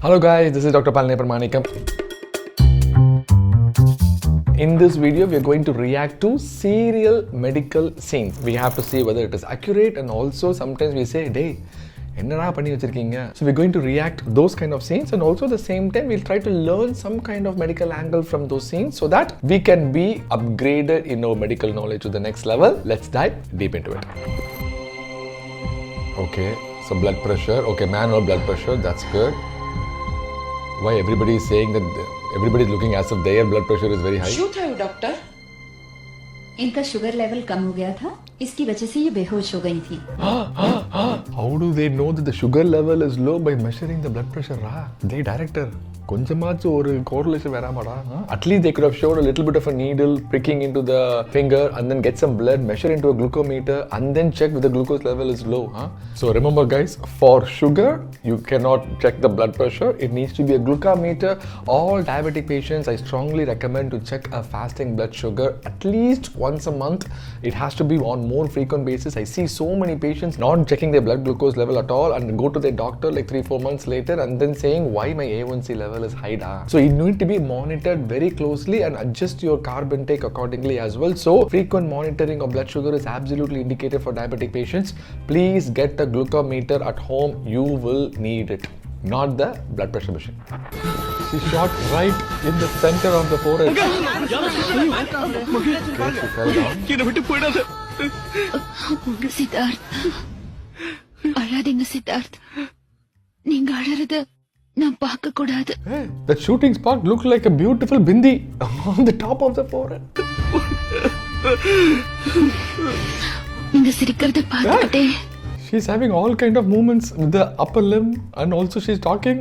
Hello guys, this is Dr. Palane Parmanikam. In this video, we are going to react to serial medical scenes. We have to see whether it is accurate, and also sometimes we say, "Hey, என்னடா பண்ணி வச்சிருக்கீங்க?" So we're going to react those kind of scenes, and also at the same time we'll try to learn some kind of medical angle from those scenes so that we can be upgraded in our medical knowledge to the next level. Let's dive deep into it. Okay, so blood pressure. Okay, manual blood pressure, that's good. Why everybody is saying that everybody is looking as if their blood pressure is very high? क्यों था doctor? इनका sugar level कम हो गया था, इसकी वजह से ये बेहोश हो गई थी। How do they know that the sugar level is low by measuring the blood pressure? They director. கொஞ்சமாச்சும் ஒரு correlation வராமடா. At least they could have showed a little bit of a needle pricking into the finger and then get some blood, measure into a glucometer and then check if the glucose level is low. So remember guys, for sugar, you cannot check the blood pressure. It needs to be a glucometer. All diabetic patients, I strongly recommend to check a fasting blood sugar at least once a month. It has to be on more frequent basis. I see so many patients not checking their blood glucose level at all and go to their doctor like 3-4 months later and then saying, why my A1C level is high da. So you need to be monitored very closely and adjust your carb intake accordingly as well. So frequent monitoring of blood sugar is absolutely indicated for diabetic patients. Please get a glucometer at home. You will need it, not the blood pressure machine. She shot right in the center of the forehead. Okay, she fell down. Siddharth, அழாதீங்க சித்தார்த். நீங்க அழறத நான் பார்க்க கூடாது. Hey, that shooting spot looked like a beautiful bindi on the top of the forehead. நீங்க சிரிக்கிறத பார்த்துட்டே. She's having all kind of movements with the upper limb and also she's talking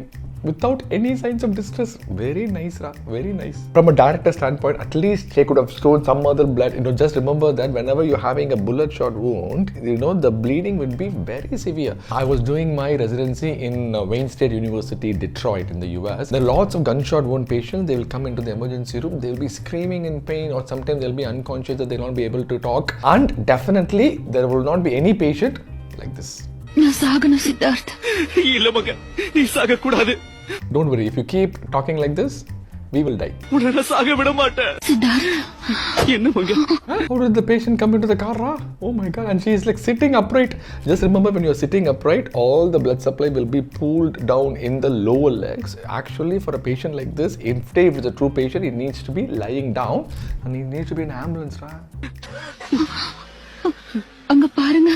without any signs of distress. Very nice, very nice. From a director standpoint, at least she could have shown some other blood. Just remember that whenever you're having a bullet shot wound, the bleeding will be very severe. I was doing my residency in Wayne State University, Detroit in the US. There are lots of gunshot wound patients. They will come into the emergency room. They'll be screaming in pain, or sometimes they'll be unconscious that they'll not be able to talk. And definitely, there will not be any patient like this. நான் சாகணும் சித்தார்த். இல்ல மக, நீ சாக கூடாது. Don't worry, if you keep talking like this, we will die. உன்னை சாக விட மாட்டேன். சித்தார்த், என்ன மக? How did the patient come into the car? Oh my god, and she is like sitting upright. Just remember, when you are sitting upright, all the blood supply will be pulled down in the lower legs. Actually, for a patient like this, if it's a true patient, he needs to be lying down and he needs to be in an ambulance. அங்க பாருங்க.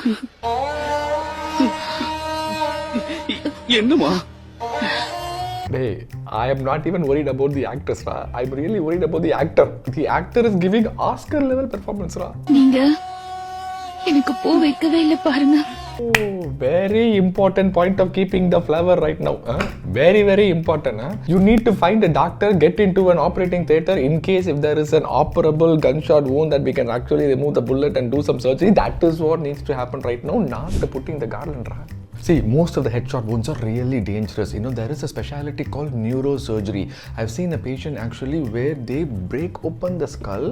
என்னமா? Hey, I am not even worried about the actors, I'm really worried about the actor. The actor is giving Oscar level performance, நீங்க எனக்கு பூ வைக்கவே இல்ல பாருங்க. Oh, very important point of keeping the flower right now. Very, very important. You need to find a doctor, get into an operating theater in case if there is an operable gunshot wound that we can actually remove the bullet and do some surgery. That is what needs to happen right now, not putting the garland. See, most of the headshot wounds are really dangerous. There is a specialty called neurosurgery. I've seen a patient actually where they break open the skull,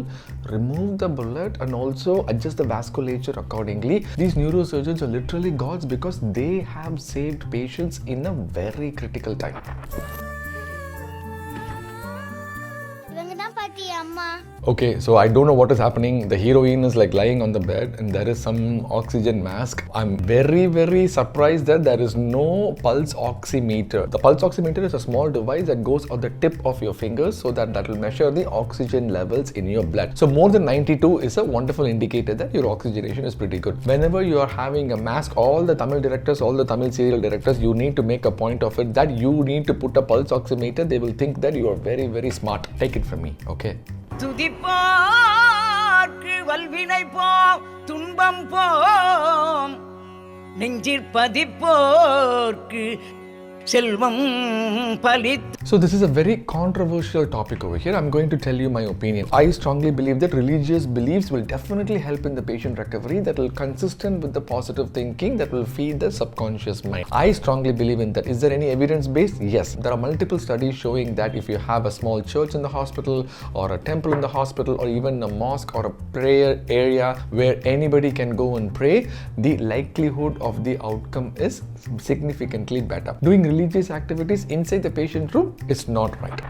remove the bullet and also adjust the vasculature accordingly. These neurosurgeons are literally gods because they have saved patients in a very critical time. Okay, so I don't know what is happening. The heroine is like lying on the bed and there is some oxygen mask. I'm very, very surprised that there is no pulse oximeter. The pulse oximeter is a small device that goes on the tip of your fingers so that will measure the oxygen levels in your blood. So more than 92 is a wonderful indicator that your oxygenation is pretty good. Whenever you are having a mask, all the Tamil directors, all the Tamil serial directors, you need to make a point of it that you need to put a pulse oximeter. They will think that you are very, very smart. Take it from me, okay? துதிப்பார்க்கு வல்வினை போம் துன்பம் போம் நெஞ்சிற் பதிப்போர்க்கு செல்வம் பலித். So this is a very controversial topic over here. I'm going to tell you my opinion. I strongly believe that religious beliefs will definitely help in the patient recovery, that will consistent with the positive thinking, that will feed the subconscious mind. I strongly believe in that. Is there any evidence based? Yes. There are multiple studies showing that if you have a small church in the hospital or a temple in the hospital or even a mosque or a prayer area where anybody can go and pray, the likelihood of the outcome is significantly better. Doing religious activities inside the patient room is not right.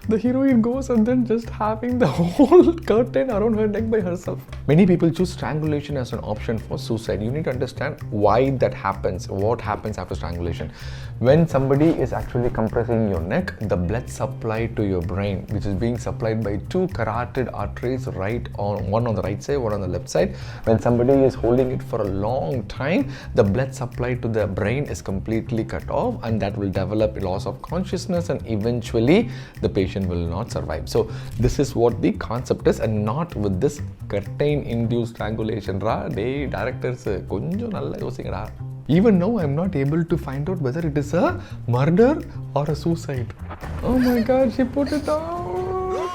The heroine goes and then just having the whole curtain around her neck by herself. Many people choose strangulation as an option for suicide. You need to understand why that happens, what happens after strangulation. When somebody is actually compressing your neck, the blood supply to your brain, which is being supplied by two carotid arteries, one on the right side, one on the left side. When somebody is holding it for a long time, the blood supply to the brain is completely cut off, and that will develop loss of consciousness, and eventually the patient will not survive. So this is what the concept is, and not with this curtain-induced strangulation. Day directors, konjam nalla yosinga. Even now, I'm not able to find out whether it is a murder or a suicide. Oh my God, she put it down.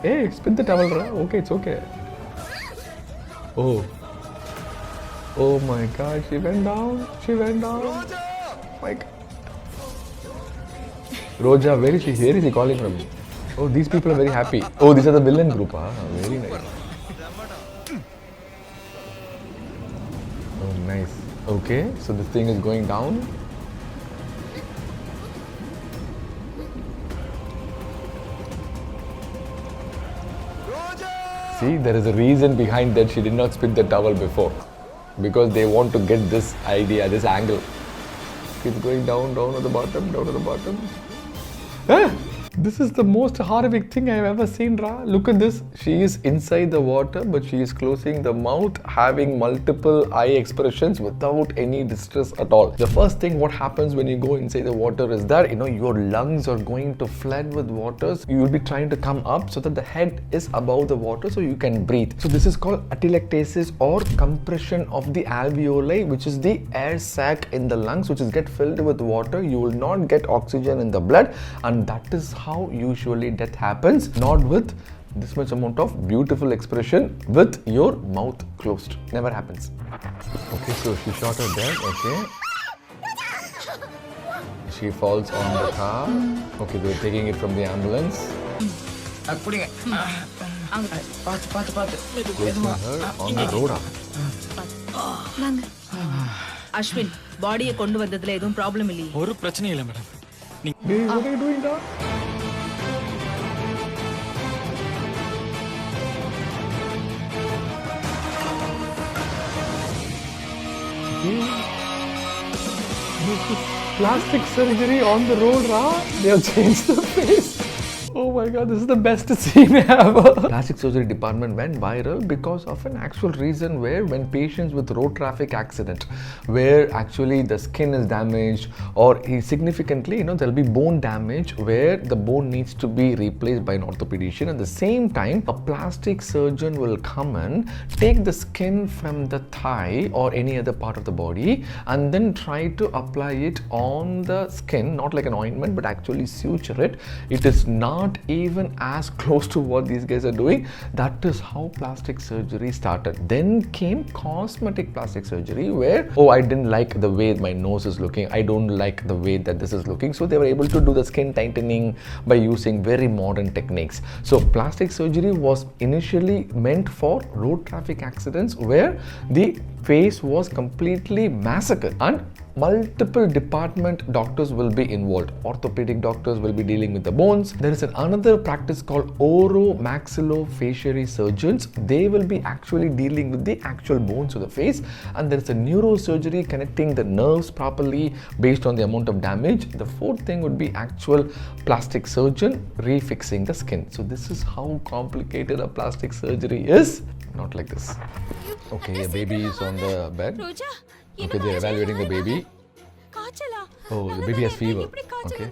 Hey, spin the towel, Ra. Okay, it's okay. Oh my God, she went down. My God. Roja, where is he calling from? Oh, these people are very happy. Oh, these are the villain group. Very nice. Oh, nice. Okay, so this thing is going down. See, there is a reason behind that she did not spit the towel before. Because they want to get this idea, this angle. It's going down to the bottom. This is the most horrific thing I've ever seen, Ra. Look at this. She is inside the water, but she is closing the mouth, having multiple eye expressions without any distress at all. The first thing what happens when you go inside the water is that, your lungs are going to flood with water. You will be trying to come up so that the head is above the water so you can breathe. So this is called atelectasis, or compression of the alveoli, which is the air sac in the lungs, which is get filled with water. You will not get oxygen in the blood, and that is how usually death happens, not with this much amount of beautiful expression with your mouth closed. Never happens. Okay, so she shot her dead. Okay, she falls on the car. Okay, they're taking it from the ambulance. Placing her on the road. Ashwin, body kondu vandadhula edum problem illi. ஒரு பிரச்சனை இல்ல madam. What are you doing now? This is plastic surgery on the road, Ra. They have changed the face. Oh my God, this is the best scene ever. Plastic surgery department went viral because of an actual reason where when patients with road traffic accident, where actually the skin is damaged or significantly, there'll be bone damage where the bone needs to be replaced by an orthopedician. At the same time, a plastic surgeon will come and take the skin from the thigh or any other part of the body and then try to apply it on the skin, not like an ointment, but actually suture it. It is not even as close to what these guys are doing. That is how plastic surgery started. Then came cosmetic plastic surgery where, I didn't like the way my nose is looking. I don't like the way that this is looking. So they were able to do the skin tightening by using very modern techniques. So plastic surgery was initially meant for road traffic accidents where the face was completely massacred, and multiple department doctors will be involved. Orthopedic doctors will be dealing with the bones. There is another practice called oromaxillofacial surgeons. They will be actually dealing with the actual bones of the face. And there is a neurosurgery connecting the nerves properly based on the amount of damage. The fourth thing would be actual plastic surgeon refixing the skin. So this is how complicated a plastic surgery is. Not like this. Okay, a baby is on the bed. Okay, they're evaluating the baby. Oh, the baby has fever. Okay.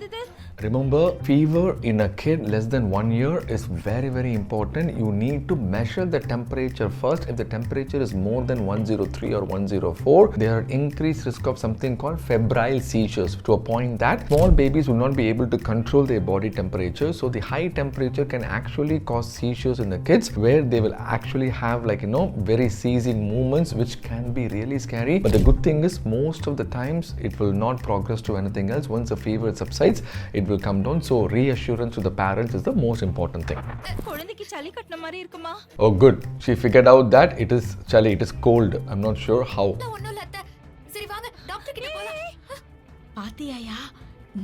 Remember, fever in a kid less than 1 year is very, very important. You need to measure the temperature first. If the temperature is more than 103 or 104, there are increased risk of something called febrile seizures, to a point that small babies will not be able to control their body temperature. So the high temperature can actually cause seizures in the kids, where they will actually have very seizing movements, which can be really scary. But the good thing is, most of the times it will not progress to anything else. Once the fever subsides, it will come down. So reassurance to the parents is the most important thing. குழந்தைக்கு சளி கட்டின மாதிரி இருக்குமா? Oh good, she figured out that it is chilly, it is cold. I'm not sure how. ஒண்ணும் இல்ல அத்தை. சரி வாங்க டாக்டர் கிட்ட போலாம். பாத்தியாயா,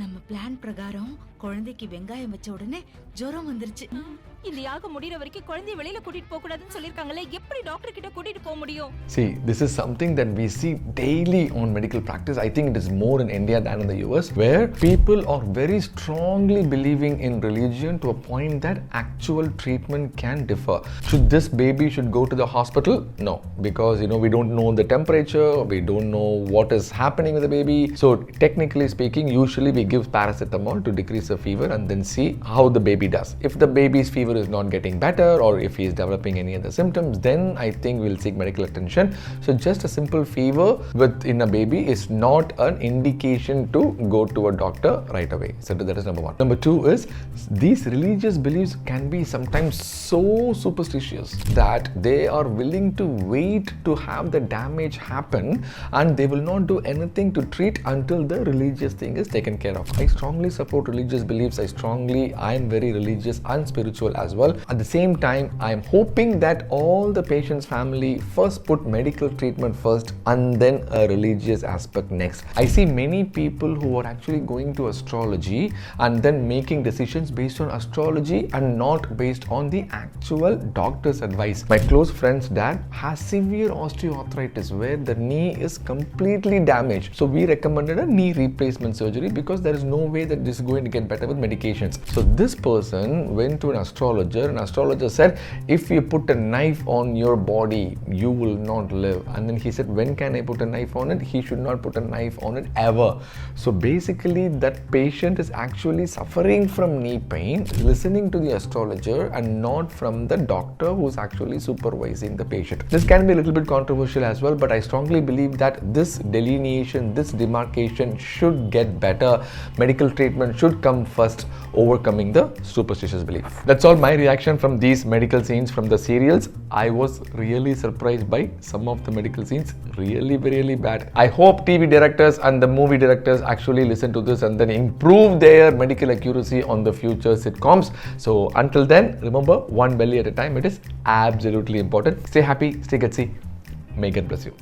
நம்ம பிளான் பிரகாரம் குழந்தைக்கு வெங்காயம் வச்ச உடனே ஜுரம் வந்துருச்சு. இந்த யாக முடியற வரைக்கும் குழந்தைய வெளியில கூட்டிட்டு போக கூடாதுன்னு சொல்லிருக்காங்களே, எப்படி டாக்டர் கிட்ட கூட்டிட்டு போக முடியும்? See, this is something that we see daily on medical practice. I think it is more in India than in the US, where people are very strongly believing in religion to a point that actual treatment can differ. Should this baby go to the hospital? No, because we don't know the temperature, we don't know what is happening with the baby. So technically speaking, usually we give paracetamol to decrease the fever and then see how the baby does. If the baby's fever is not getting better, or if he is developing any other symptoms, then I think we'll seek medical attention. So just a simple fever in a baby is not an indication to go to a doctor right away. So that is number one. Number two is, these religious beliefs can be sometimes so superstitious that they are willing to wait to have the damage happen, and they will not do anything to treat until the religious thing is taken care of. I strongly support religious beliefs. I am very religious and spiritual as well. At the same time, I am hoping that all the patient's family first put medical treatment first and then a religious aspect next. I see many people who are actually going to astrology and then making decisions based on astrology and not based on the actual doctor's advice. My close friend's dad has severe osteoarthritis where the knee is completely damaged. So we recommended a knee replacement surgery because there is no way that this is going to get better with medications. So this person went to an astrologer, and astrologer said, if you put a knife on your body, you will not live. And then he said, when can I put a knife on it? He should not put a knife on it ever. So basically that patient is actually suffering from knee pain, listening to the astrologer and not from the doctor who's actually supervising the patient. This can be a little bit controversial as well, but I strongly believe that this delineation, this demarcation should get better. Medical treatment should come first, overcoming the superstitious belief. That's all my reaction from these medical scenes from the serials. I was really surprised by some of the medical scenes. Really bad. I hope TV directors and the movie directors actually listen to this and then improve their medical accuracy on the future sitcoms. So until then, remember, one belly at a time. It is absolutely important. Stay happy, stay gutsy. May God bless you.